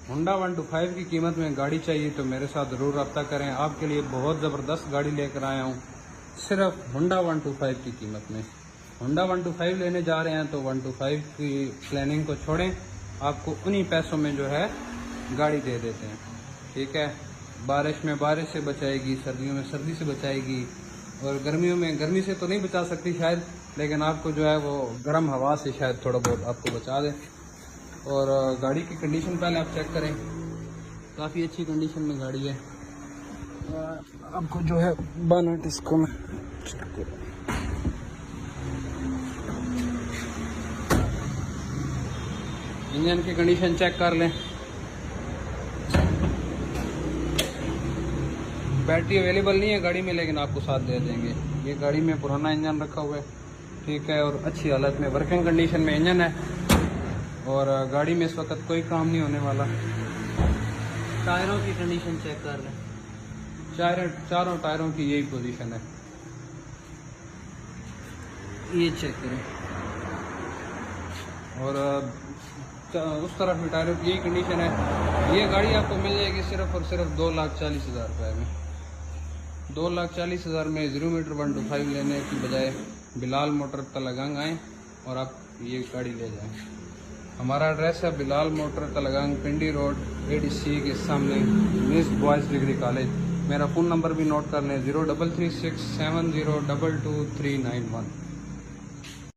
Honda 125 की कीमत में गाड़ी चाहिए तो मेरे साथ ज़रूर रब्ता करें। आपके लिए बहुत ज़बरदस्त गाड़ी लेकर आया हूँ सिर्फ होंडा 125 की कीमत में। होंडा 125 लेने जा रहे हैं तो 125 की प्लानिंग को छोड़ें, आपको उन्हीं पैसों में जो है गाड़ी दे देते हैं। ठीक है, बारिश में बारिश से बचाएगी, सर्दियों में सर्दी से बचाएगी, और गर्मियों में गर्मी से तो नहीं बचा सकती शायद, लेकिन आपको जो है वो गर्म हवा से शायद थोड़ा बहुत आपको बचा दे। और गाड़ी की कंडीशन पहले आप चेक करें, काफ़ी अच्छी कंडीशन में गाड़ी है। आपको जो है बोनट इसको मैं चेक करूं, इंजन की कंडीशन चेक कर लें। बैटरी अवेलेबल नहीं है गाड़ी में, लेकिन आपको साथ दे देंगे। ये गाड़ी में पुराना इंजन रखा हुआ है, ठीक है, और अच्छी हालत में वर्किंग कंडीशन में इंजन है, और गाड़ी में इस वक्त कोई काम नहीं होने वाला। टायरों की कंडीशन चेक कर लें, चारों टायरों की यही पोजीशन है, ये चेक करें। और उस तरफ भी टायरों की यही कंडीशन है। ये गाड़ी आपको मिल जाएगी सिर्फ और सिर्फ 2,40,000 रुपये में। 2,40,000 में 0 मीटर 125 लेने की बजाय बिलाल मोटर तलगांग आएँ और आप ये गाड़ी ले जाएं। हमारा एड्रेस है बिलाल मोटर तलगांग, पिंडी रोड, ADC के सामने, मिस बॉयज़ डिग्री कॉलेज। मेरा फ़ोन नंबर भी नोट कर लें, 033670222391।